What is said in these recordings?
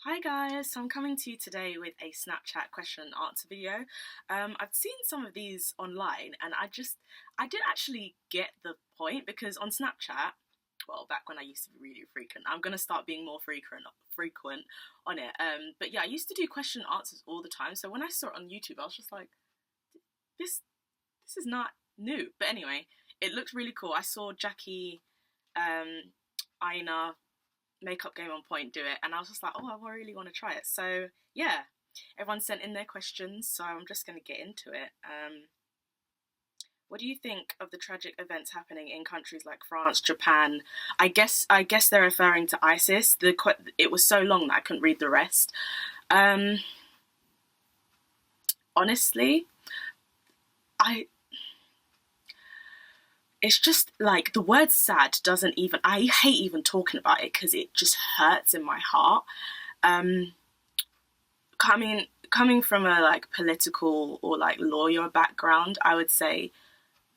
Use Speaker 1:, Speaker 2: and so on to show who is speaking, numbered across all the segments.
Speaker 1: Hi guys, so I'm coming to you today with a Snapchat question and answer video. I've seen some of these online and I didn't actually get the point because on Snapchat, well, back when I used to be really frequent, I'm going to start being more frequent on it. But yeah, I used to do question and answers all the time. So when I saw it on YouTube, I was just like, this, this is not new. But anyway, it looked really cool. I saw Jackie, Aina, Makeup Game on Point do it, and I was just like, oh, I really want to try it. So yeah, everyone sent in their questions, so I'm just going to get into it. What do you think of the tragic events happening in countries like France, Japan? I guess they're referring to ISIS. It was so long that I couldn't read the rest. Um, Honestly, I it's just like the word sad doesn't even, I hate even talking about it because it just hurts in my heart. Um, coming from a like political or like lawyer background, I would say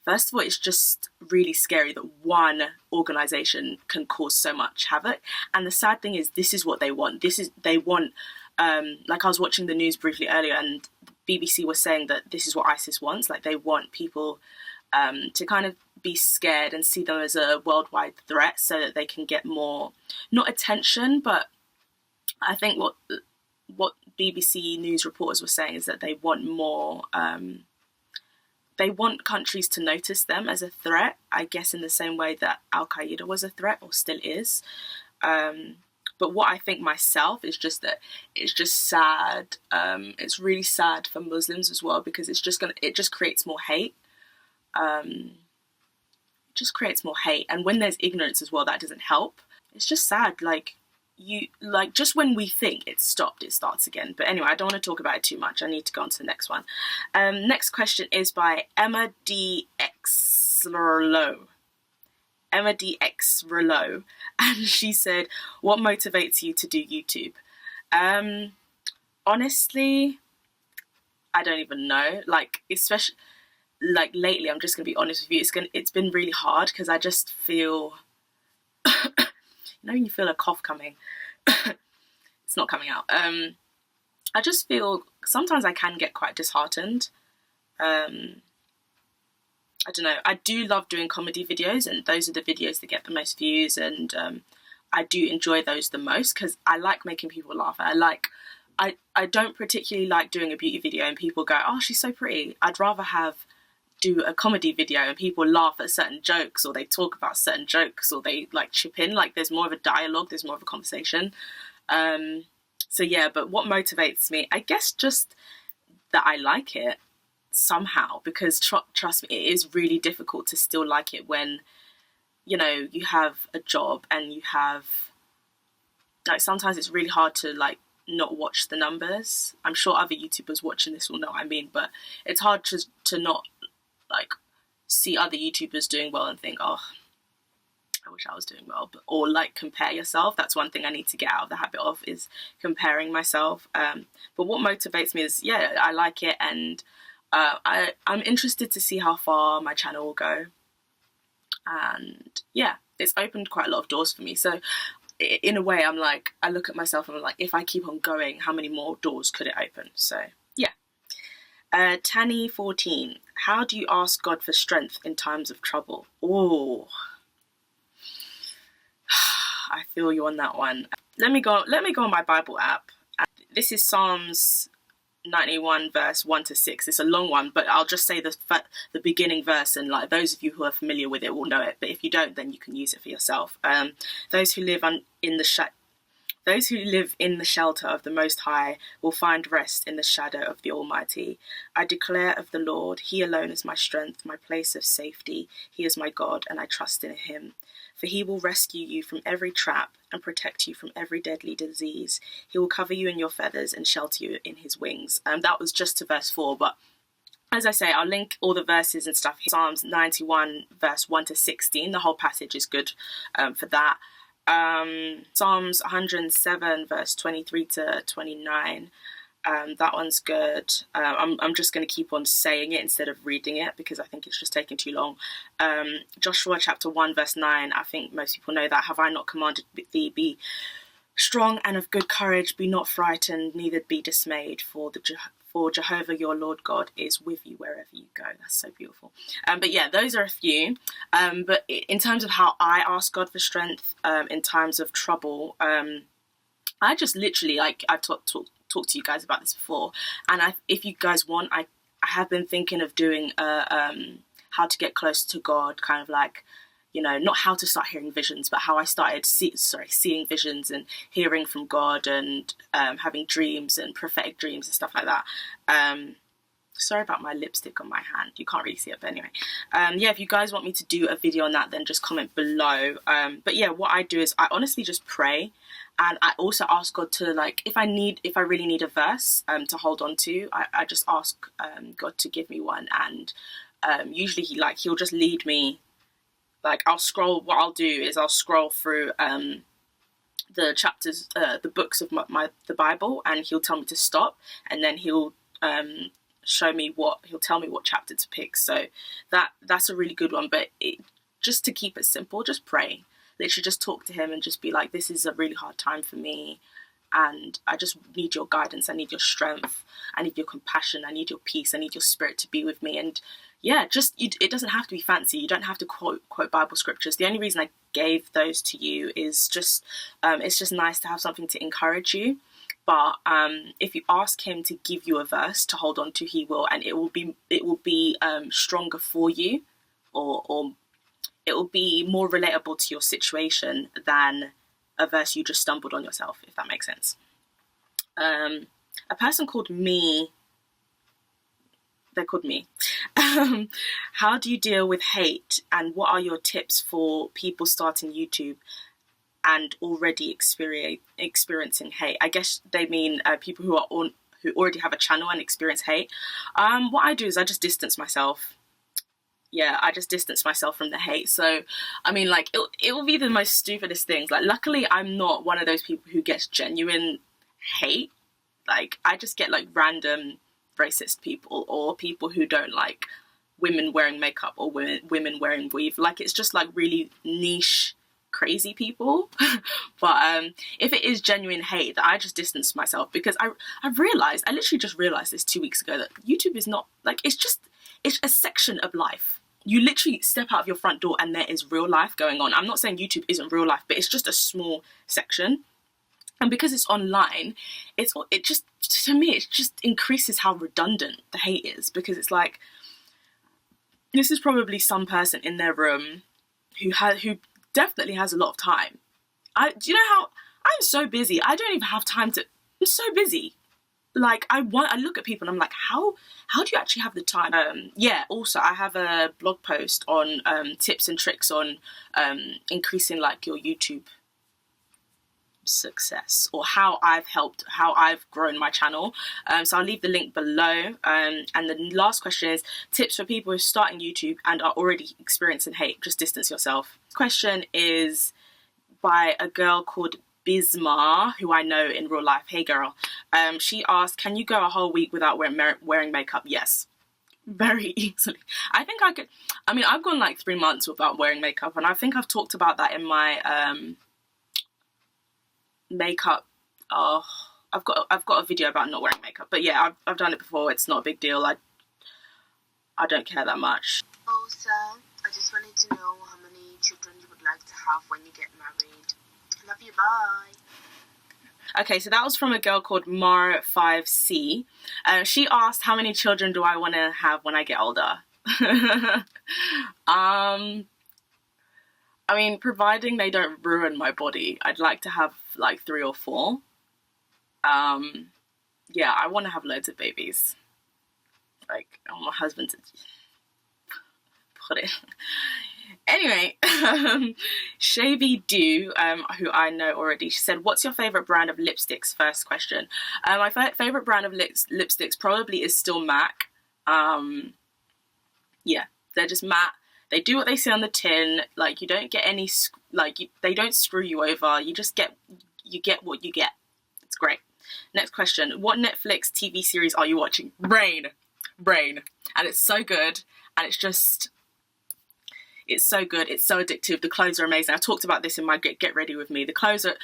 Speaker 1: first of all it's just really scary that one organization can cause so much havoc. And the sad thing is this is what they want. They want like I was watching the news briefly earlier and BBC was saying that this is what ISIS wants. Like they want people to kind of be scared and see them as a worldwide threat so that they can get more, not attention, but I think what BBC news reporters were saying is that they want more. They want countries to notice them as a threat. I guess in the same way that Al Qaeda was a threat or still is. But what I think myself is just that it's just sad. It's really sad for Muslims as well because it just creates more hate. Just creates more hate, and when there's ignorance as well, that doesn't help. It's just sad. Just when we think it's stopped, it starts again. But anyway, I don't want to talk about it too much. I need to go on to the next one. Next question is by Emma DX Rolo. Emma DX Rolo, and she said, "What motivates you to do YouTube?" Honestly, I don't even know. Like, especially like lately, I'm just gonna be honest with you. It's been really hard because I just feel, when you feel a cough coming, it's not coming out. I just feel sometimes I can get quite disheartened. I don't know. I do love doing comedy videos, and those are the videos that get the most views, and I do enjoy those the most because I like making people laugh. I don't particularly like doing a beauty video and people go, "Oh, she's so pretty." I'd rather do a comedy video and people laugh at certain jokes or they talk about certain jokes or they like chip in. Like there's more of a dialogue, there's more of a conversation. So yeah, but what motivates me, I guess just that I like it somehow, because trust me, it is really difficult to still like it when, you have a job and you have, like, sometimes it's really hard to like not watch the numbers. I'm sure other YouTubers watching this will know what I mean, but it's hard to not like see other YouTubers doing well and think, oh, I wish I was doing well, or like compare yourself. That's one thing I need to get out of the habit of, is comparing myself. But what motivates me is, yeah, I like it, and I'm interested to see how far my channel will go. And yeah, it's opened quite a lot of doors for me. So in a way, I'm like, I look at myself and I'm like, if I keep on going, how many more doors could it open? So yeah. Tanny14, how do you ask God for strength in times of trouble? Oh, I feel you on that one. Let me go on my Bible app. This is Psalms 91 verse 1 to 6. It's a long one, but I'll just say the beginning verse, and like those of you who are familiar with it will know it, but if you don't, then you can use it for yourself. Those who live in the shelter of the Most High will find rest in the shadow of the Almighty. I declare of the Lord, He alone is my strength, my place of safety. He is my God, and I trust in Him. For He will rescue you from every trap and protect you from every deadly disease. He will cover you in your feathers and shelter you in His wings. That was just to verse 4, but as I say, I'll link all the verses and stuff. Psalms 91 verse 1 to 16. The whole passage is good for that. Psalms 107 verse 23 to 29. That one's good. I'm just going to keep on saying it instead of reading it because I think it's just taking too long. Joshua chapter 1 verse 9, I think most people know that. Have I not commanded thee, strong and of good courage, be not frightened, neither be dismayed, for Jehovah your Lord God is with you wherever you go. That's so beautiful. But yeah, those are a few. But in terms of how I ask God for strength in times of trouble, I just literally, like, I've talked to you guys about this before, and if you guys want, I have been thinking of doing how to get close to God, kind of like, you know, not how to start hearing visions, but how I started seeing visions and hearing from God, and having dreams and prophetic dreams and stuff like that. Sorry about my lipstick on my hand. You can't really see it, but anyway. Yeah, if you guys want me to do a video on that, then just comment below. But yeah, what I do is I honestly just pray. And I also ask God to, like, if I really need a verse to hold on to, I just ask God to give me one. And usually he'll just lead me. Like, what I'll do is I'll scroll through the chapters, the books of the Bible, and he'll tell me to stop, and then he'll tell me what chapter to pick. So that's a really good one. But just to keep it simple, just pray. Literally just talk to him and just be like, this is a really hard time for me, and I just need your guidance, I need your strength, I need your compassion, I need your peace, I need your spirit to be with me. And yeah, it doesn't have to be fancy. You don't have to quote Bible scriptures. The only reason I gave those to you is just it's just nice to have something to encourage you. But if you ask him to give you a verse to hold on to, he will, and it will be stronger for you, or it will be more relatable to your situation than a verse you just stumbled on yourself, if that makes sense. A person called me. They're called me. How do you deal with hate, and what are your tips for people starting YouTube and already experiencing hate? I guess they mean people who already have a channel and experience hate. What I do is I just distance myself. Yeah, I just distance myself from the hate. So, I mean, like, it will be the most stupidest things. Like, luckily, I'm not one of those people who gets genuine hate. Like, I just get, like, random racist people, or people who don't like women wearing makeup, or women wearing weave. Like, it's just, like, really niche, crazy people. But if it is genuine hate, that I just distance myself, because I literally just realized this 2 weeks ago, that YouTube is not, like, it's a section of life. You literally step out of your front door and there is real life going on. I'm not saying YouTube isn't real life, but it's just a small section. And because it's online, it just, to me, it just increases how redundant the hate is, because it's like, this is probably some person in their room who definitely has a lot of time. Do you know how I'm so busy? I don't even have time to. I'm so busy. Like, I look at people and I'm like, how do you actually have the time? Yeah, also I have a blog post on tips and tricks on increasing, like, your YouTube success, or how I've grown my channel. So I'll leave the link below. And the last question is tips for people who are starting YouTube and are already experiencing hate. Just distance yourself. This question is by a girl called Bismar, who I know in real life. Hey girl. She asked, can you go a whole week without wearing makeup? Yes, very easily. I think I could. I mean, I've gone like 3 months without wearing makeup, and I think I've talked about that in my makeup. I've got a video about not wearing makeup. But yeah, I've done it before. It's not a big deal. I don't care that much.
Speaker 2: Also, I just wanted to know how many children you would like to have when you get married. Love you, bye.
Speaker 1: Okay, so that was from a girl called Mar5C. She asked, how many children do I want to have when I get older? I mean, providing they don't ruin my body, I'd like to have like 3 or 4. Yeah, I want to have loads of babies. Like, I want my husband to put it. Anyway, Shavy Do, who I know already, she said, what's your favourite brand of lipsticks? First question. My favourite brand of lipsticks probably is still MAC. Yeah, they're just matte. They do what they say on the tin. Like, you don't get any, they don't screw you over. You just get what you get. It's great. Next question. What Netflix TV series are you watching? Brain. And it's so good. And it's so good. It's so addictive. The clothes are amazing. I talked about this in my Get Ready With Me. The clothes are,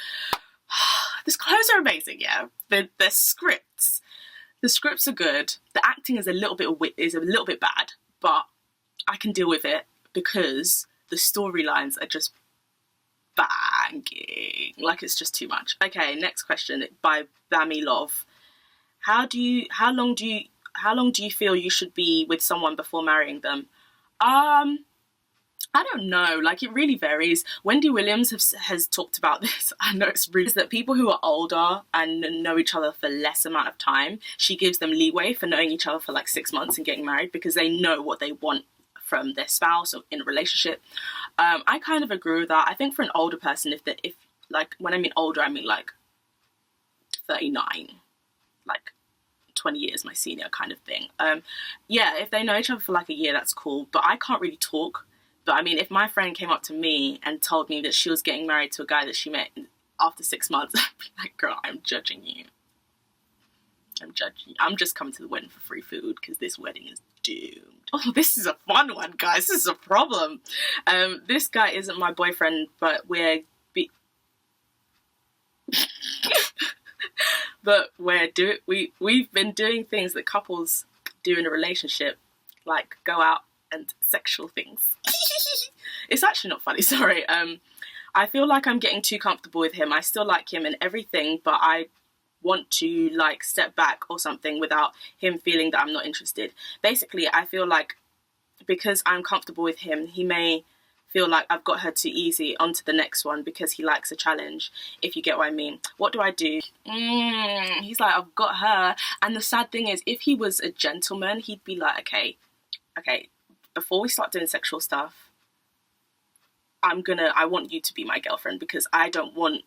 Speaker 1: The clothes are amazing, yeah. The scripts are good. The acting is a little bit bad, but I can deal with it because the storylines are just banging. Like, it's just too much. Okay, next question by Bammy Love. How long do you feel you should be with someone before marrying them? I don't know, like, it really varies. Wendy Williams has talked about this. I know it's really that people who are older and know each other for less amount of time, she gives them leeway for knowing each other for like 6 months and getting married because they know what they want from their spouse or in a relationship. I kind of agree with that. I think for an older person, if like, when I mean older, I mean like 39, like 20 years my senior kind of thing. Yeah, if they know each other for like a year, that's cool, but I can't really talk. But I mean, if my friend came up to me and told me that she was getting married to a guy that she met after 6 months, I'd be like, girl, I'm judging you. I'm just coming to the wedding for free food because this wedding is doomed. Oh, this is a fun one, guys. This is a problem. This guy isn't my boyfriend, but we've been doing things that couples do in a relationship, like go out and sexual things. It's actually not funny, sorry. I feel like I'm getting too comfortable with him. I still like him and everything, but I want to like step back or something without him feeling that I'm not interested. Basically, I feel like because I'm comfortable with him, he may feel like I've got her too easy, onto the next one because he likes a challenge, if you get what I mean. What do I do? He's like, I've got her. And the sad thing is, if he was a gentleman, he'd be like, okay, before we start doing sexual stuff, I want you to be my girlfriend because I don't want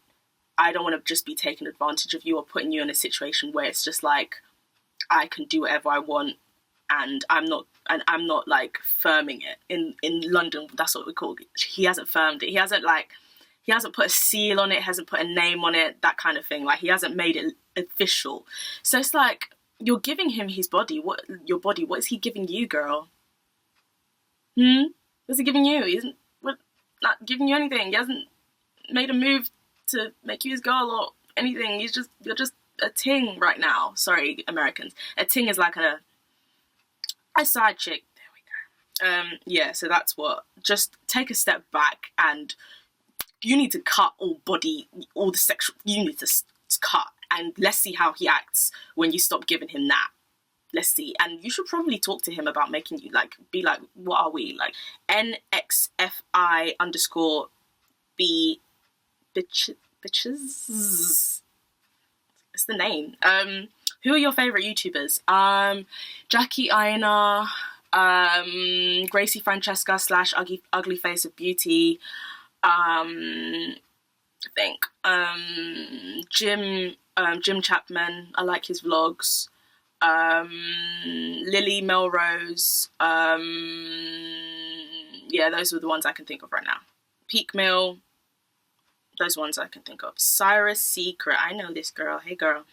Speaker 1: to just be taking advantage of you or putting you in a situation where it's just like I can do whatever I want and I'm not like firming it. In London, that's what we call it. He hasn't firmed it. He hasn't put a seal on it, hasn't put a name on it, that kind of thing. Like, he hasn't made it official. So it's like, you're giving him his body. What is he giving you, girl? What's he giving you? He isn't not giving you anything. He hasn't made a move to make you his girl or anything. You're just a ting right now. Sorry, Americans. A ting is like a side chick. There we go. Yeah, so that's what. Just take a step back and you need to cut all the sexual. You need to cut and let's see how he acts when you stop giving him that. Let's see. And you should probably talk to him about making you like, be like, what are we? Like, NXFI_B bitches. It's the name. Who are your favourite YouTubers? Jackie Aina, Gracie Francesca / Ugly Face of Beauty. I think Jim Chapman. I like his vlogs. Lily Melrose. Yeah, those are the ones I can think of right now. Peak Mill. Those ones I can think of. Cyrus Secret. I know this girl. Hey, girl.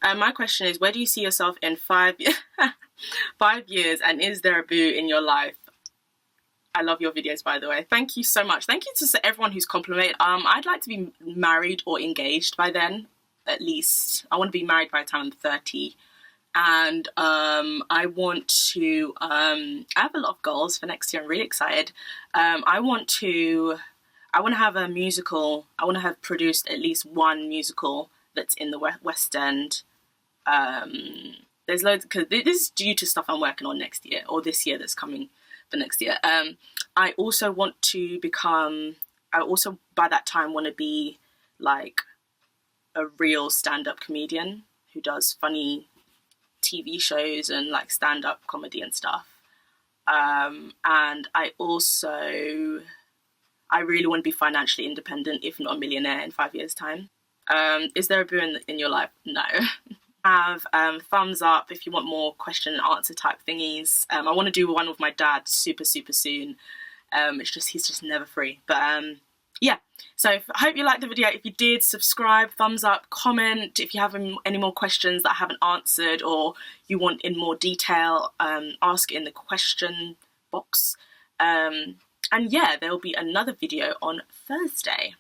Speaker 1: My question is, where do you see yourself in 5 years? And is there a boo in your life? I love your videos, by the way. Thank you so much. Thank you to everyone who's complimented. I'd like to be married or engaged by then, at least. I want to be married by the time I'm 30. And I want to, I have a lot of goals for next year. I'm really excited. I want to have a musical. I want to have produced at least one musical that's in the West End. There's loads, because this is due to stuff I'm working on next year, or this year that's coming for next year. I also by that time want to be like a real stand-up comedian who does funny TV shows and like stand-up comedy and stuff. And I really want to be financially independent, if not a millionaire in 5 years' time. Is there a boo in your life? No. Have thumbs up if you want more question and answer type thingies. I want to do one with my dad super soon. He's just never free. But yeah. So I hope you liked the video. If you did, subscribe, thumbs up, comment. If you have any more questions that I haven't answered or you want in more detail, ask in the question box. And yeah, there will be another video on Thursday.